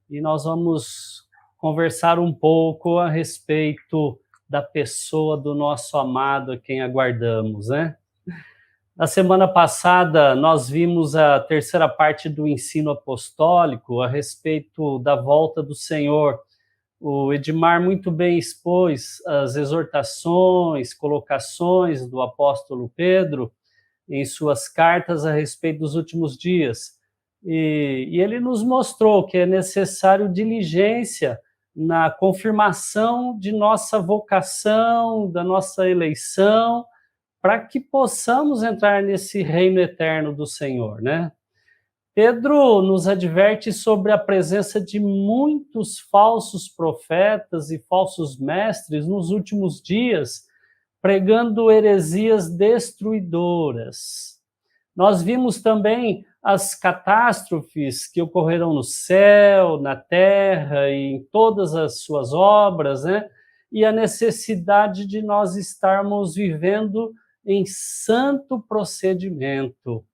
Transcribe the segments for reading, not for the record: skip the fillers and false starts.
E nós vamos conversar um pouco a respeito da pessoa do nosso amado, a quem aguardamos, né? Na semana passada, nós vimos a terceira parte do ensino apostólico a respeito da volta do Senhor. O Edmar muito bem expôs as exortações, colocações do apóstolo Pedro em suas cartas a respeito dos últimos dias. E ele nos mostrou que é necessário diligência na confirmação de nossa vocação, da nossa eleição, para que possamos entrar nesse reino eterno do Senhor, né? Pedro nos adverte sobre a presença de muitos falsos profetas e falsos mestres nos últimos dias, pregando heresias destruidoras. Nós vimos também as catástrofes que ocorrerão no céu, na terra e em todas as suas obras, né? E a necessidade de nós estarmos vivendo em santo procedimento.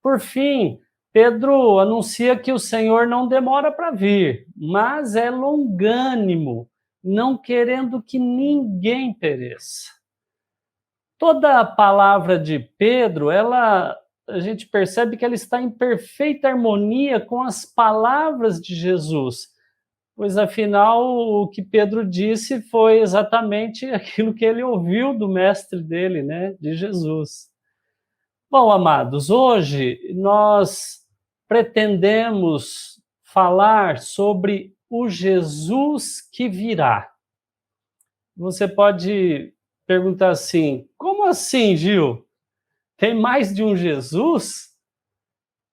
Por fim, Pedro anuncia que o Senhor não demora para vir, mas é longânimo, não querendo que ninguém pereça. Toda a palavra de Pedro, a gente percebe que ela está em perfeita harmonia com as palavras de Jesus, pois afinal o que Pedro disse foi exatamente aquilo que ele ouviu do mestre dele, né, de Jesus. Bom, amados, hoje nós pretendemos falar sobre o Jesus que virá. Você pode perguntar assim, como assim, Gil? Tem mais de um Jesus?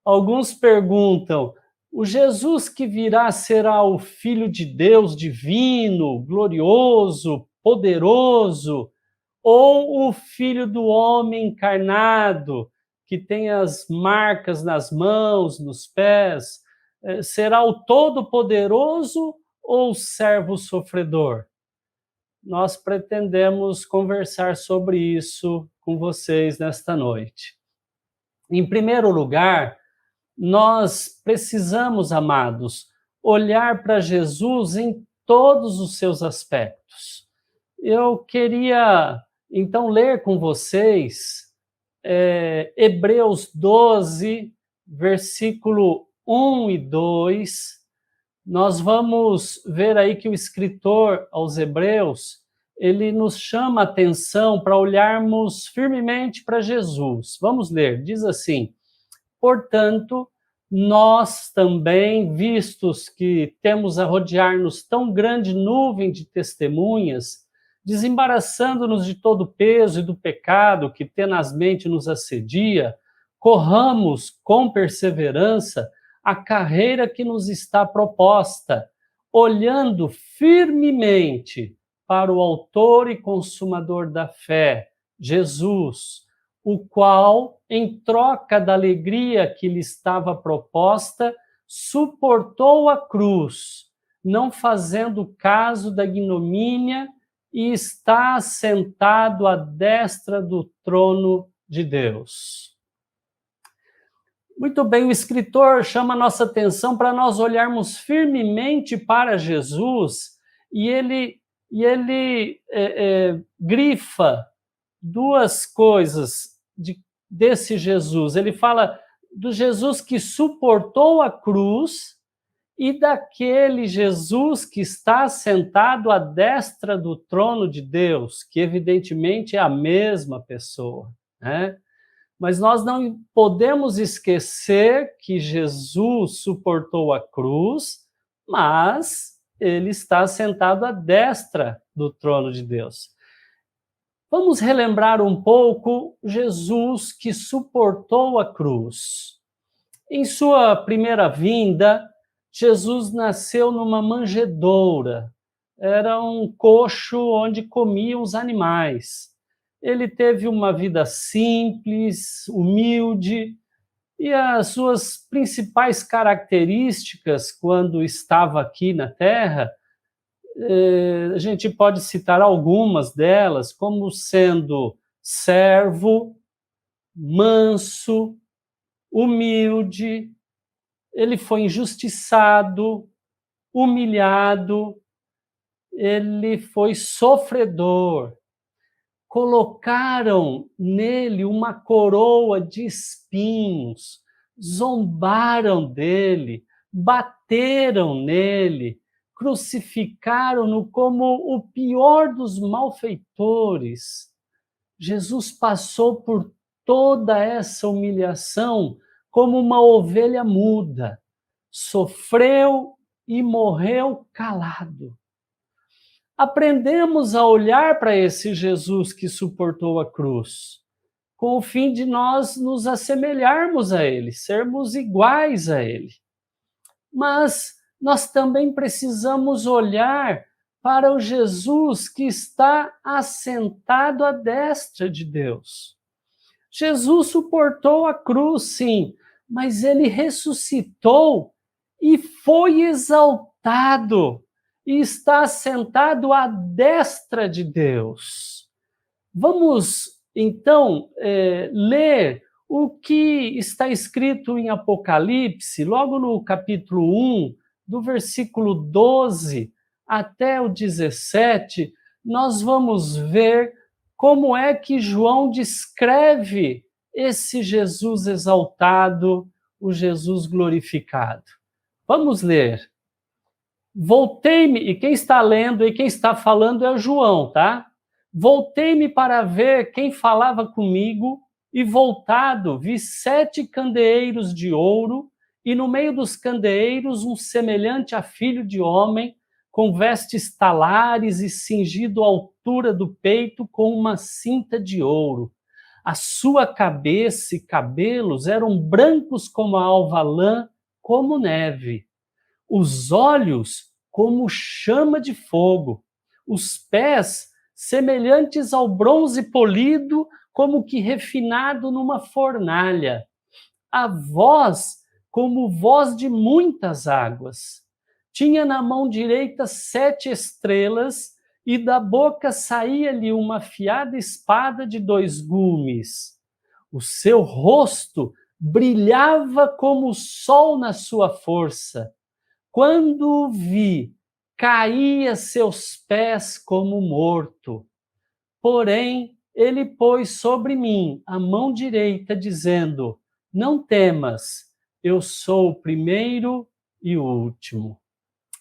Alguns perguntam, o Jesus que virá será o Filho de Deus divino, glorioso, poderoso, ou o Filho do homem encarnado, que tem as marcas nas mãos, nos pés? Será o Todo-Poderoso ou o servo sofredor? Nós pretendemos conversar sobre isso com vocês nesta noite. Em primeiro lugar, nós precisamos, amados, olhar para Jesus em todos os seus aspectos. Eu queria, então, ler com vocês Hebreus 12, versículo 1 e 2, nós vamos ver aí que o escritor aos Hebreus, ele nos chama a atenção para olharmos firmemente para Jesus. Vamos ler, diz assim, portanto, nós também, vistos que temos a rodear-nos tão grande nuvem de testemunhas, desembaraçando-nos de todo o peso e do pecado que tenazmente nos assedia, corramos com perseverança a carreira que nos está proposta, olhando firmemente para o autor e consumador da fé, Jesus, o qual, em troca da alegria que lhe estava proposta, suportou a cruz, não fazendo caso da ignomínia, e está sentado à destra do trono de Deus. Muito bem, o escritor chama a nossa atenção para nós olharmos firmemente para Jesus e ele grifa duas coisas desse Jesus. Ele fala do Jesus que suportou a cruz e daquele Jesus que está sentado à destra do trono de Deus, que evidentemente é a mesma pessoa, né? Mas nós não podemos esquecer que Jesus suportou a cruz, mas ele está sentado à destra do trono de Deus. Vamos relembrar um pouco Jesus que suportou a cruz. Em sua primeira vinda, Jesus nasceu numa manjedoura. Era um coxo onde comiam os animais. Ele teve uma vida simples, humilde, e as suas principais características quando estava aqui na Terra A gente pode citar algumas delas como sendo servo, manso, humilde, ele foi injustiçado, humilhado, ele foi sofredor. Colocaram nele uma coroa de espinhos, zombaram dele, bateram nele, crucificaram-no como o pior dos malfeitores. Jesus passou por toda essa humilhação como uma ovelha muda, sofreu e morreu calado. Aprendemos a olhar para esse Jesus que suportou a cruz, com o fim de nós nos assemelharmos a ele, sermos iguais a ele. Mas nós também precisamos olhar para o Jesus que está assentado à destra de Deus. Jesus suportou a cruz, sim, mas ele ressuscitou e foi exaltado e está sentado à destra de Deus. Vamos, então, ler o que está escrito em Apocalipse, logo no capítulo 1, do versículo 12 até o 17, nós vamos ver como é que João descreve esse Jesus exaltado, o Jesus glorificado. Vamos ler. Voltei-me, e quem está lendo e quem está falando é o João, tá? Voltei-me para ver quem falava comigo, e voltado vi 7 candeeiros de ouro, e no meio dos candeeiros um semelhante a filho de homem, com vestes talares e cingido à altura do peito com uma cinta de ouro. A sua cabeça e cabelos eram brancos como a alva lã, como neve. Os olhos como chama de fogo, os pés semelhantes ao bronze polido, como que refinado numa fornalha, a voz como voz de muitas águas. Tinha na mão direita 7 estrelas, e da boca saía-lhe uma afiada espada de 2 gumes. O seu rosto brilhava como o sol na sua força. Quando o vi, caí a seus pés como morto. Porém, ele pôs sobre mim a mão direita, dizendo: não temas, eu sou o primeiro e o último.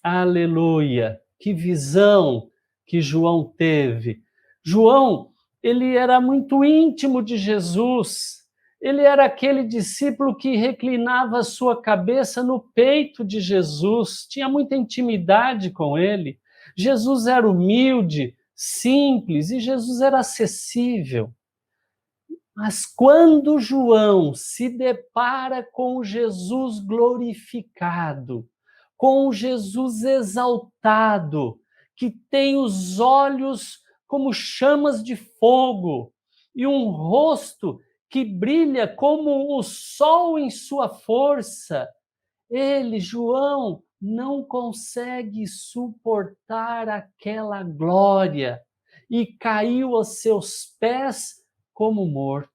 Aleluia! Que visão que João teve. João, ele era muito íntimo de Jesus. Ele era aquele discípulo que reclinava a sua cabeça no peito de Jesus, tinha muita intimidade com ele. Jesus era humilde, simples, e Jesus era acessível. Mas quando João se depara com Jesus glorificado, com Jesus exaltado, que tem os olhos como chamas de fogo e um rosto que brilha como o sol em sua força, ele, João, não consegue suportar aquela glória e caiu aos seus pés como morto.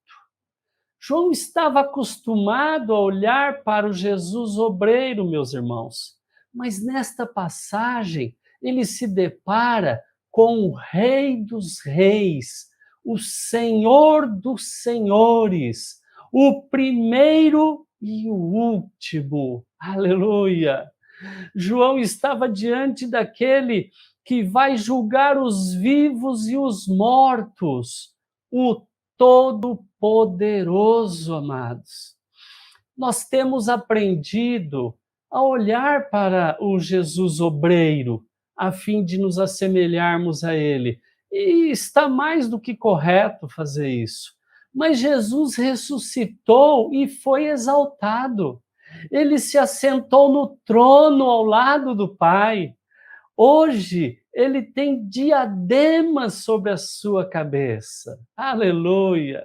João estava acostumado a olhar para o Jesus obreiro, meus irmãos, mas nesta passagem ele se depara com o Rei dos Reis, o Senhor dos Senhores, o primeiro e o último. Aleluia! João estava diante daquele que vai julgar os vivos e os mortos, o Todo-Poderoso, amados. Nós temos aprendido a olhar para o Jesus obreiro, a fim de nos assemelharmos a ele. E está mais do que correto fazer isso. Mas Jesus ressuscitou e foi exaltado. Ele se assentou no trono ao lado do Pai. Hoje, ele tem diademas sobre a sua cabeça. Aleluia!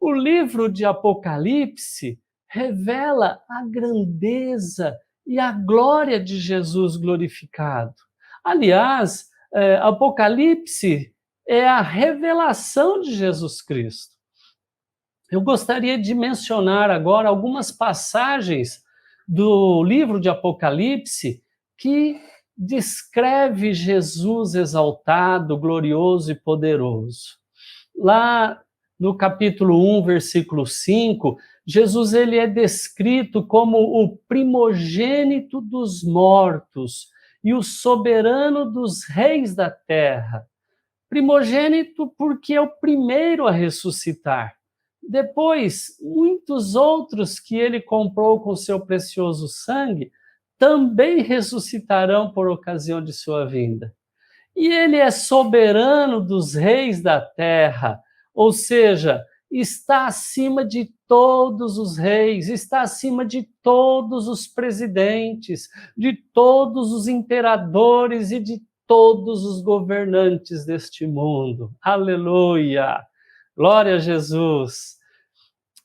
O livro de Apocalipse revela a grandeza e a glória de Jesus glorificado. Aliás, Apocalipse é a revelação de Jesus Cristo. Eu gostaria de mencionar agora algumas passagens do livro de Apocalipse que descreve Jesus exaltado, glorioso e poderoso. Lá no capítulo 1, versículo 5, Jesus ele é descrito como o primogênito dos mortos e o soberano dos reis da terra. Primogênito porque é o primeiro a ressuscitar. Depois, muitos outros que ele comprou com seu precioso sangue também ressuscitarão por ocasião de sua vinda. E ele é soberano dos reis da terra, ou seja, está acima de todos os reis, está acima de todos os presidentes, de todos os imperadores e de todos os governantes deste mundo. Aleluia! Glória a Jesus!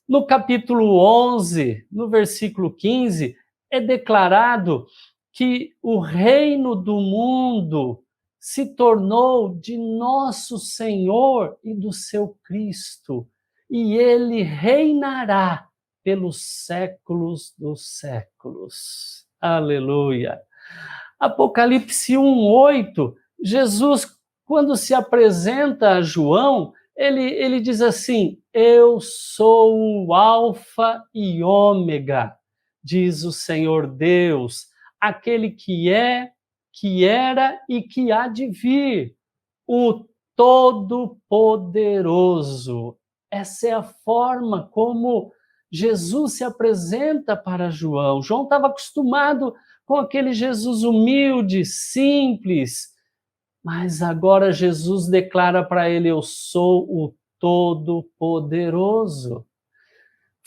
No capítulo 11, no versículo 15, é declarado que o reino do mundo se tornou de nosso Senhor e do seu Cristo, e ele reinará pelos séculos dos séculos. Aleluia! Apocalipse 1:8, Jesus, quando se apresenta a João, ele diz assim: eu sou o Alfa e Ômega, diz o Senhor Deus, aquele que é, que era e que há de vir, o Todo-Poderoso. Essa é a forma como Jesus se apresenta para João. João estava acostumado com aquele Jesus humilde, simples, mas agora Jesus declara para ele: eu sou o Todo-Poderoso.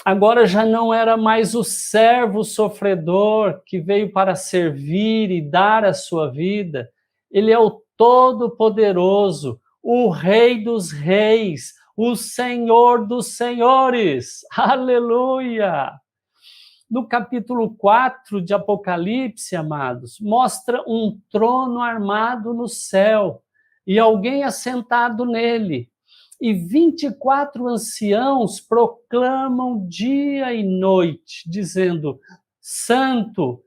Agora já não era mais o servo sofredor que veio para servir e dar a sua vida. Ele é o Todo-Poderoso, o Rei dos Reis, o Senhor dos Senhores. Aleluia! No capítulo 4 de Apocalipse, amados, mostra um trono armado no céu e alguém assentado nele. E 24 anciãos proclamam dia e noite, dizendo: Santo,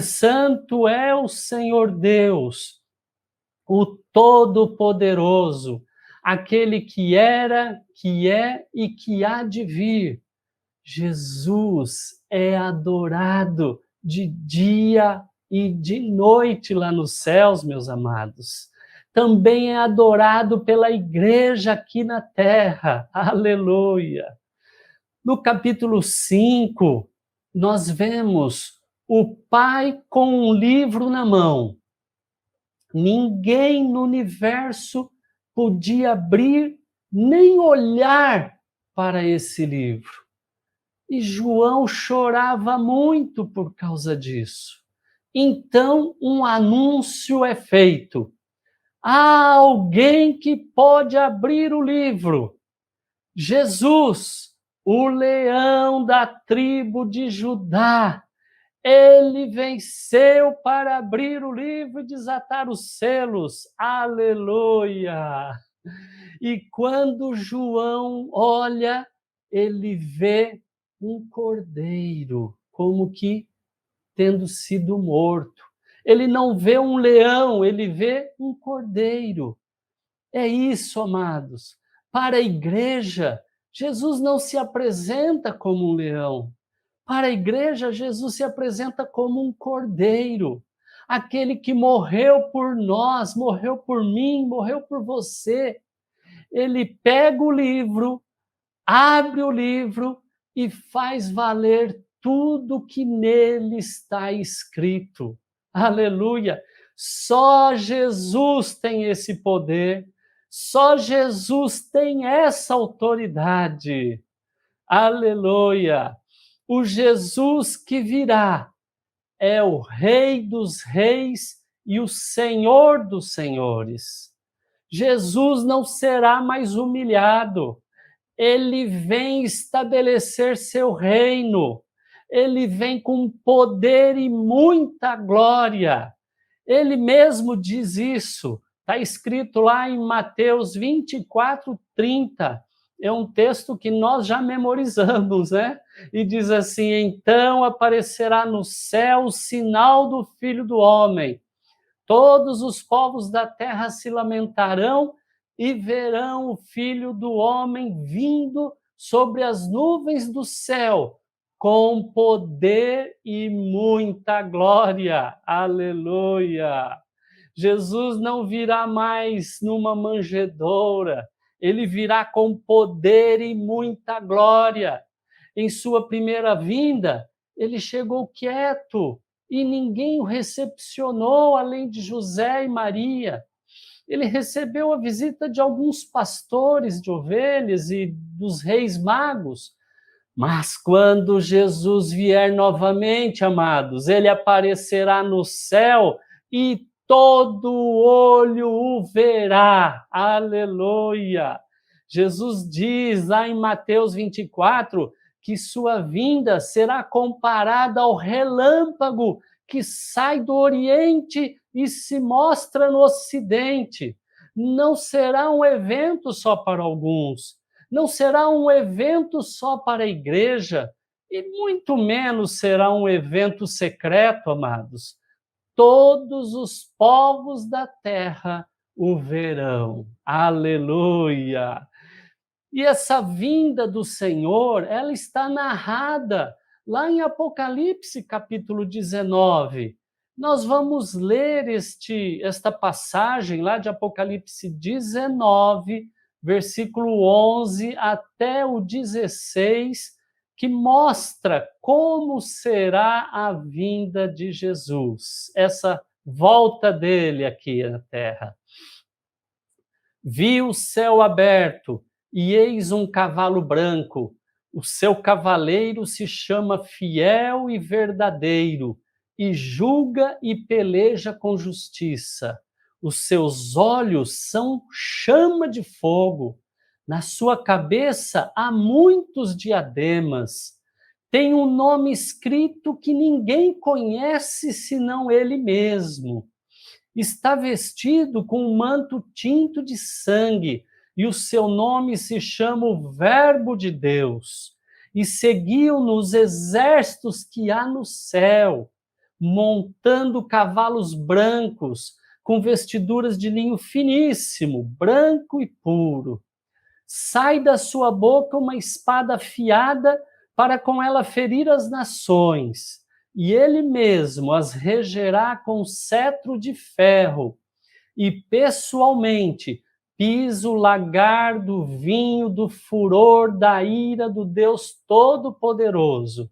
Santo é o Senhor Deus, o Todo-Poderoso, aquele que era, que é e que há de vir. Jesus é adorado de dia e de noite lá nos céus, meus amados. Também é adorado pela igreja aqui na terra. Aleluia! No capítulo 5, nós vemos o Pai com um livro na mão. Ninguém no universo podia abrir nem olhar para esse livro. E João chorava muito por causa disso. Então, um anúncio é feito. Há alguém que pode abrir o livro. Jesus, o leão da tribo de Judá. Ele venceu para abrir o livro e desatar os selos. Aleluia! E quando João olha, ele vê um cordeiro, como que tendo sido morto. Ele não vê um leão, ele vê um cordeiro. É isso, amados. Para a igreja, Jesus não se apresenta como um leão. Para a igreja, Jesus se apresenta como um cordeiro. Aquele que morreu por nós, morreu por mim, morreu por você. Ele pega o livro, abre o livro e faz valer tudo que nele está escrito. Aleluia! Só Jesus tem esse poder, só Jesus tem essa autoridade. Aleluia! O Jesus que virá é o Rei dos Reis e o Senhor dos Senhores. Jesus não será mais humilhado. Ele vem estabelecer seu reino. Ele vem com poder e muita glória. Ele mesmo diz isso. Está escrito lá em Mateus 24:30. É um texto que nós já memorizamos, né? E diz assim: então aparecerá no céu o sinal do Filho do Homem. Todos os povos da terra se lamentarão e verão o Filho do Homem vindo sobre as nuvens do céu, com poder e muita glória. Aleluia! Jesus não virá mais numa manjedoura, ele virá com poder e muita glória. Em sua primeira vinda, ele chegou quieto e ninguém o recepcionou além de José e Maria. Ele recebeu a visita de alguns pastores de ovelhas e dos reis magos. Mas quando Jesus vier novamente, amados, ele aparecerá no céu e todo olho o verá. Aleluia! Jesus diz lá em Mateus 24 que sua vinda será comparada ao relâmpago que sai do Oriente e se mostra no Ocidente. Não será um evento só para alguns, não será um evento só para a igreja, e muito menos será um evento secreto, amados. Todos os povos da terra o verão. Aleluia! E essa vinda do Senhor, ela está narrada lá em Apocalipse, capítulo 19. Nós vamos ler esta passagem lá de Apocalipse 19, versículo 11 até o 16, que mostra como será a vinda de Jesus, essa volta dele aqui na terra. Vi o céu aberto, e eis um cavalo branco. O seu cavaleiro se chama Fiel e Verdadeiro, e julga e peleja com justiça. Os seus olhos são chama de fogo. Na sua cabeça há muitos diademas. Tem um nome escrito que ninguém conhece senão ele mesmo. Está vestido com um manto tinto de sangue, e o seu nome se chama o Verbo de Deus. E seguiu-no os exércitos que há no céu, montando cavalos brancos, com vestiduras de linho finíssimo, branco e puro. Sai da sua boca uma espada afiada para com ela ferir as nações, e ele mesmo as regerá com cetro de ferro, e pessoalmente pisa o lagar do vinho do furor da ira do Deus Todo-Poderoso.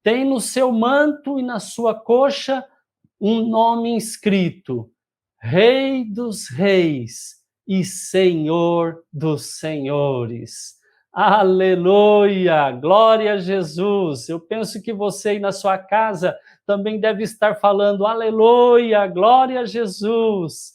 Tem no seu manto e na sua coxa um nome inscrito: Rei dos Reis e Senhor dos Senhores. Aleluia! Glória a Jesus! Eu penso que você aí na sua casa também deve estar falando aleluia, glória a Jesus!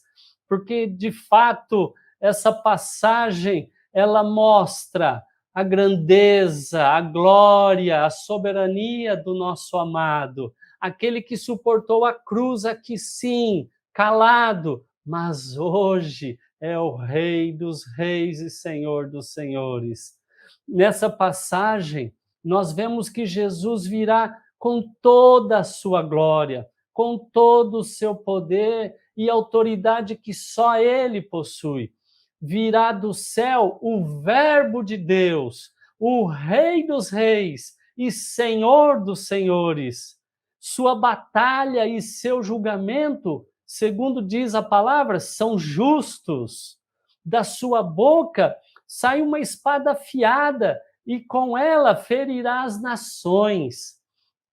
Porque, de fato, essa passagem, ela mostra a grandeza, a glória, a soberania do nosso amado, aquele que suportou a cruz aqui sim, calado, mas hoje é o Rei dos Reis e Senhor dos Senhores. Nessa passagem, nós vemos que Jesus virá com toda a sua glória, com todo o seu poder e autoridade que só ele possui. Virá do céu o Verbo de Deus, o Rei dos Reis e Senhor dos Senhores. Sua batalha e seu julgamento, segundo diz a palavra, são justos. Da sua boca sai uma espada afiada, e com ela ferirá as nações.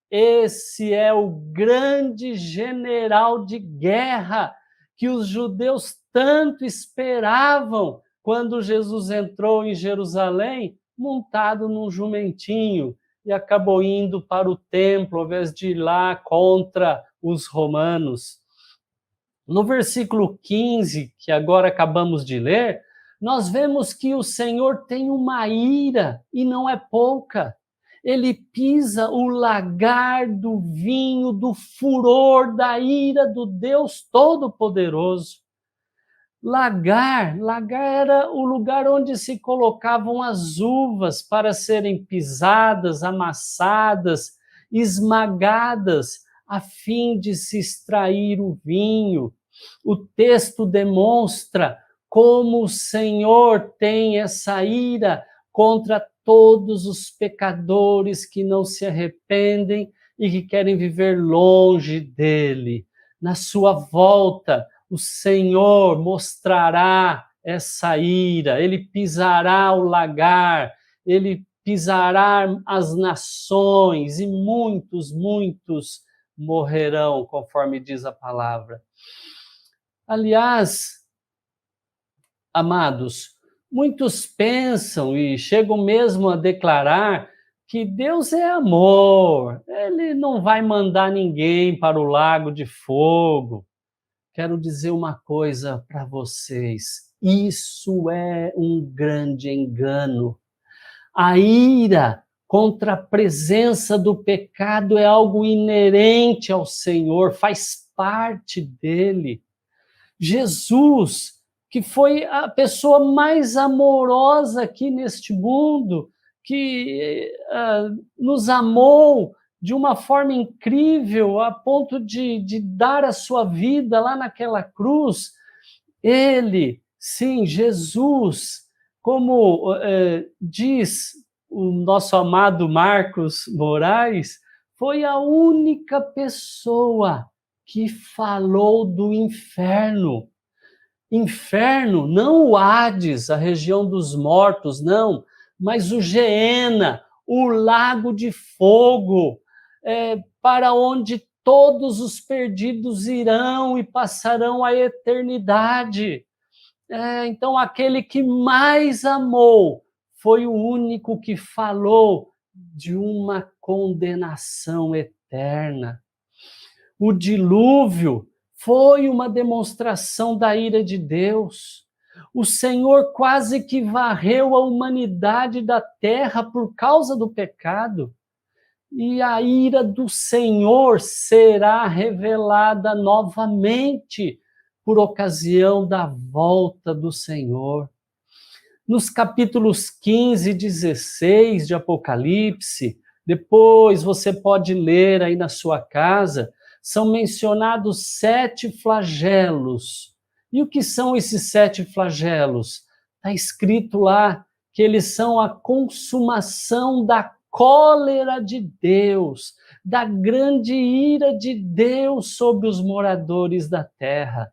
Esse é o grande general de guerra que os judeus tanto esperavam quando Jesus entrou em Jerusalém montado num jumentinho e acabou indo para o templo ao invés de ir lá contra os romanos. No versículo 15, que agora acabamos de ler, nós vemos que o Senhor tem uma ira, e não é pouca. Ele pisa o lagar do vinho, do furor, da ira do Deus Todo-Poderoso. Lagar era o lugar onde se colocavam as uvas para serem pisadas, amassadas, esmagadas, a fim de se extrair o vinho. O texto demonstra como o Senhor tem essa ira contra todos os pecadores que não se arrependem e que querem viver longe dele. Na sua volta, o Senhor mostrará essa ira, ele pisará o lagar, ele pisará as nações e muitos morrerão, conforme diz a palavra. Aliás, amados, muitos pensam e chegam mesmo a declarar que Deus é amor, ele não vai mandar ninguém para o lago de fogo. Quero dizer uma coisa para vocês, isso é um grande engano. A ira contra a presença do pecado é algo inerente ao Senhor, faz parte dele. Jesus, que foi a pessoa mais amorosa aqui neste mundo, que nos amou de uma forma incrível, a ponto de dar a sua vida lá naquela cruz, ele, sim, Jesus, como diz o nosso amado Marcos Moraes, foi a única pessoa que falou do inferno. Inferno, não o Hades, a região dos mortos, não, mas o Geena, o lago de fogo, para onde todos os perdidos irão e passarão a eternidade. Então, aquele que mais amou foi o único que falou de uma condenação eterna. O dilúvio foi uma demonstração da ira de Deus. O Senhor quase que varreu a humanidade da terra por causa do pecado. E a ira do Senhor será revelada novamente por ocasião da volta do Senhor. Nos capítulos 15 e 16 de Apocalipse, depois você pode ler aí na sua casa, são mencionados 7 flagelos. E o que são esses 7 flagelos? Está escrito lá que eles são a consumação da cólera de Deus, da grande ira de Deus sobre os moradores da terra.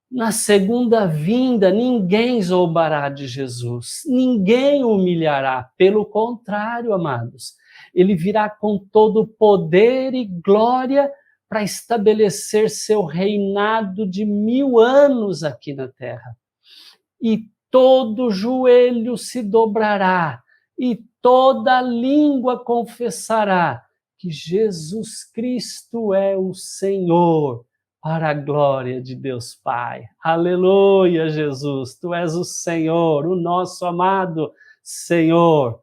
Na segunda vinda, ninguém zombará de Jesus, ninguém o humilhará. Pelo contrário, amados, ele virá com todo poder e glória para estabelecer seu reinado de 1000 anos aqui na terra. E todo joelho se dobrará, e toda língua confessará que Jesus Cristo é o Senhor, para a glória de Deus Pai. Aleluia, Jesus, Tu és o Senhor, o nosso amado Senhor.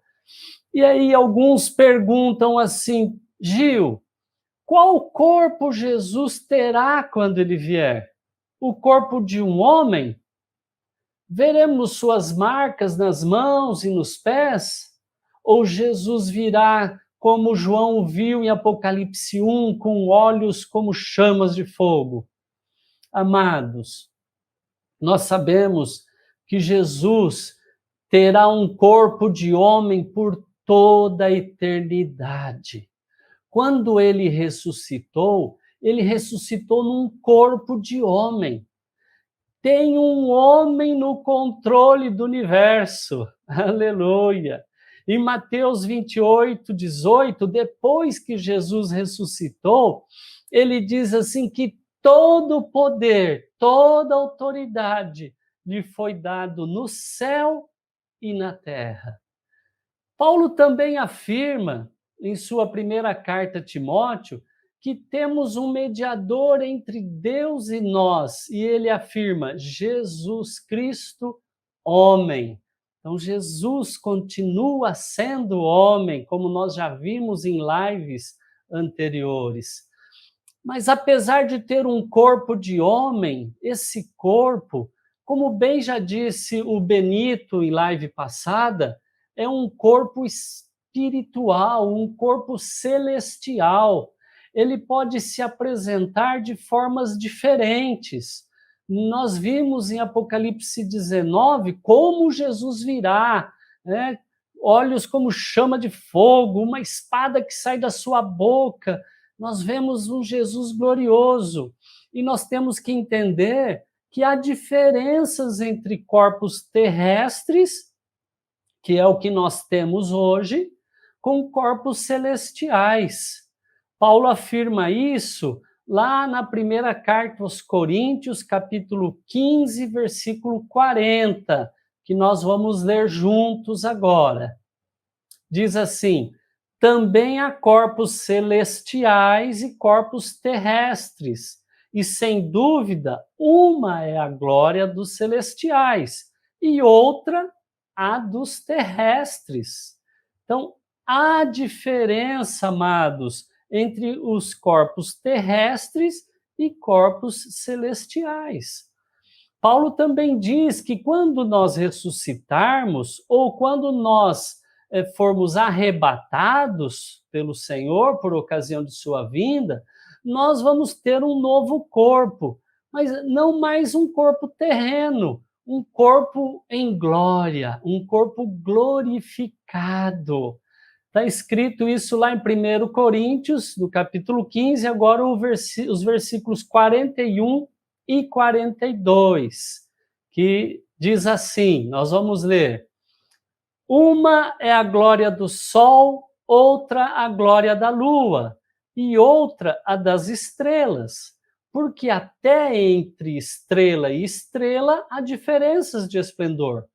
E aí alguns perguntam assim, Gil, qual corpo Jesus terá quando ele vier? O corpo de um homem? Veremos suas marcas nas mãos e nos pés? Ou Jesus virá como João viu em Apocalipse 1, com olhos como chamas de fogo? Amados, nós sabemos que Jesus terá um corpo de homem por toda a eternidade. Quando ele ressuscitou num corpo de homem. Tem um homem no controle do universo. Aleluia! Em Mateus 28, 18, depois que Jesus ressuscitou, ele diz assim que todo o poder, toda a autoridade lhe foi dado no céu e na terra. Paulo também afirma, em sua primeira carta a Timóteo, que temos um mediador entre Deus e nós, e ele afirma, Jesus Cristo, homem. Então, Jesus continua sendo homem, como nós já vimos em lives anteriores. Mas apesar de ter um corpo de homem, esse corpo, como bem já disse o Benito em live passada, é um corpo espiritual, um corpo celestial. Ele pode se apresentar de formas diferentes. Nós vimos em Apocalipse 19 como Jesus virá, né? Olhos como chama de fogo, uma espada que sai da sua boca. Nós vemos um Jesus glorioso. E nós temos que entender que há diferenças entre corpos terrestres, que é o que nós temos hoje, com corpos celestiais. Paulo afirma isso lá na primeira carta aos Coríntios, capítulo 15, versículo 40, que nós vamos ler juntos agora. Diz assim: também há corpos celestiais e corpos terrestres, e sem dúvida, uma é a glória dos celestiais e outra a dos terrestres. Então, há diferença, amados, entre os corpos terrestres e corpos celestiais. Paulo também diz que quando nós ressuscitarmos, ou quando nós formos arrebatados pelo Senhor por ocasião de sua vinda, nós vamos ter um novo corpo, mas não mais um corpo terreno, um corpo em glória, um corpo glorificado. Está escrito isso lá em 1 Coríntios, no capítulo 15, agora os versículos 41 e 42, que diz assim, nós vamos ler: uma é a glória do sol, outra a glória da lua, e outra a das estrelas, porque até entre estrela e estrela há diferenças de esplendor,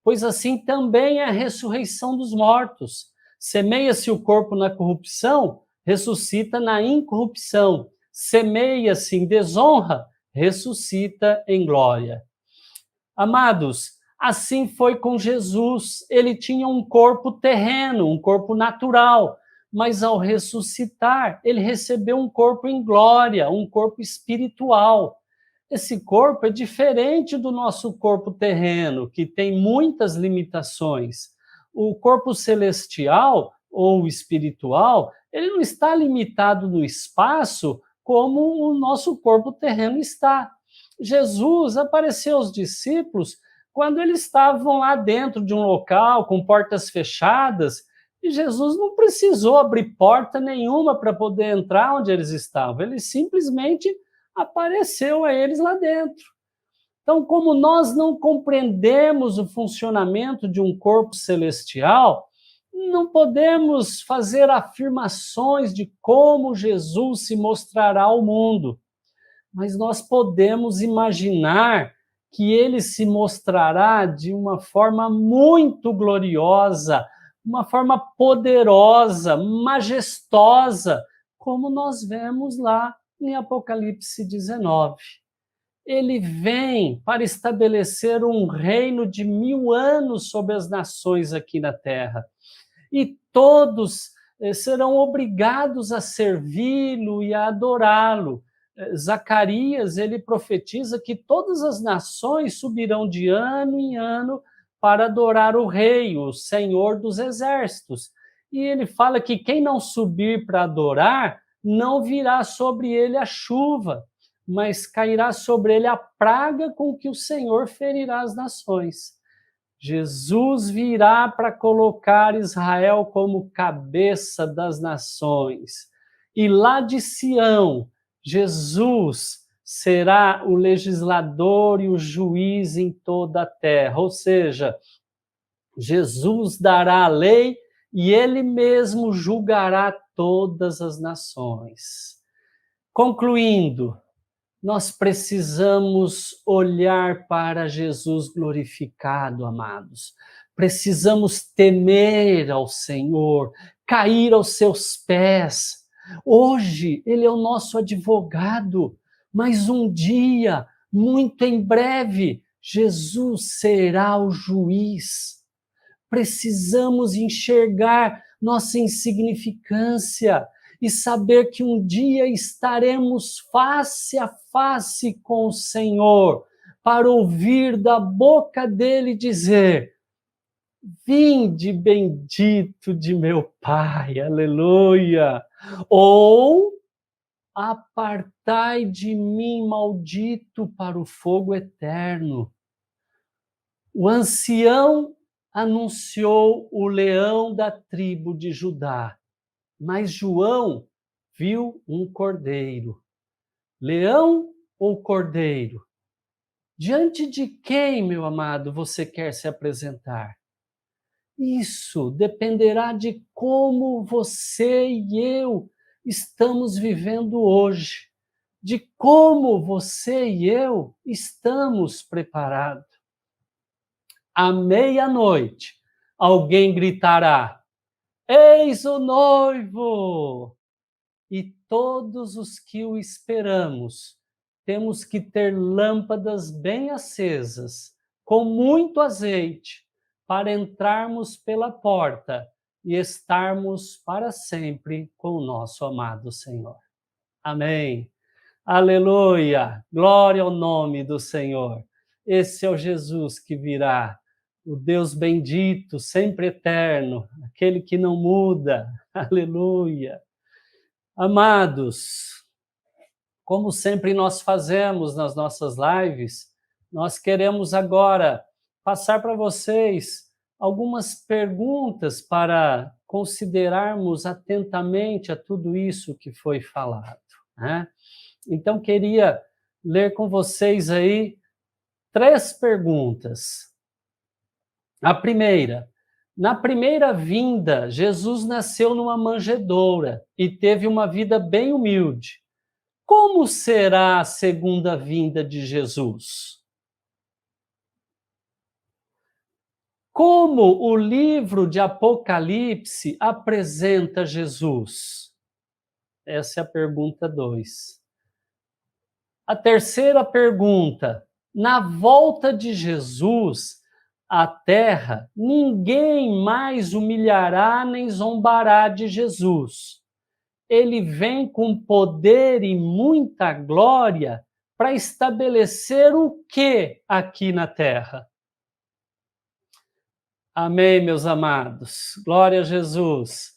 pois assim também é a ressurreição dos mortos. Semeia-se o corpo na corrupção, ressuscita na incorrupção. Semeia-se em desonra, ressuscita em glória. Amados, assim foi com Jesus. Ele tinha um corpo terreno, um corpo natural, mas ao ressuscitar, ele recebeu um corpo em glória, um corpo espiritual. Esse corpo é diferente do nosso corpo terreno, que tem muitas limitações. O corpo celestial ou espiritual, ele não está limitado no espaço como o nosso corpo terreno está. Jesus apareceu aos discípulos quando eles estavam lá dentro de um local com portas fechadas, e Jesus não precisou abrir porta nenhuma para poder entrar onde eles estavam. Ele simplesmente apareceu a eles lá dentro. Então, como nós não compreendemos o funcionamento de um corpo celestial, não podemos fazer afirmações de como Jesus se mostrará ao mundo, mas nós podemos imaginar que ele se mostrará de uma forma muito gloriosa, uma forma poderosa, majestosa, como nós vemos lá em Apocalipse 19. Ele vem para estabelecer um reino de 1000 anos sobre as nações aqui na terra. E todos serão obrigados a servi-lo e a adorá-lo. Zacarias, ele profetiza que todas as nações subirão de ano em ano para adorar o rei, o Senhor dos exércitos. E ele fala que quem não subir para adorar, não virá sobre ele a chuva, mas cairá sobre ele a praga com que o Senhor ferirá as nações. Jesus virá para colocar Israel como cabeça das nações. E lá de Sião, Jesus será o legislador e o juiz em toda a terra. Ou seja, Jesus dará a lei e ele mesmo julgará todas as nações. Concluindo, nós precisamos olhar para Jesus glorificado, amados. Precisamos temer ao Senhor, cair aos seus pés. Hoje, ele é o nosso advogado, mas um dia, muito em breve, Jesus será o juiz. Precisamos enxergar nossa insignificância e saber que um dia estaremos face a face com o Senhor, para ouvir da boca dele dizer: vinde bendito de meu Pai, aleluia. Ou apartai de mim, maldito, para o fogo eterno. O ancião anunciou o leão da tribo de Judá, mas João viu um cordeiro. Leão ou cordeiro? Diante de quem, meu amado, você quer se apresentar? Isso dependerá de como você e eu estamos vivendo hoje, de como você e eu estamos preparados. À meia-noite, alguém gritará: eis o noivo! E todos os que o esperamos, temos que ter lâmpadas bem acesas, com muito azeite, para entrarmos pela porta e estarmos para sempre com o nosso amado Senhor. Amém. Aleluia! Glória ao nome do Senhor. Esse é o Jesus que virá, o Deus bendito, sempre eterno, aquele que não muda. Aleluia! Amados, como sempre nós fazemos nas nossas lives, nós queremos agora passar para vocês algumas perguntas para considerarmos atentamente a tudo isso que foi falado, né? Então, queria ler com vocês aí 3 perguntas. A primeira: na primeira vinda, Jesus nasceu numa manjedoura e teve uma vida bem humilde. Como será a segunda vinda de Jesus? Como o livro de Apocalipse apresenta Jesus? Essa é a pergunta 2. A terceira pergunta: na volta de Jesus à terra, ninguém mais humilhará nem zombará de Jesus. Ele vem com poder e muita glória para estabelecer o que aqui na terra? Amém, meus amados. Glória a Jesus.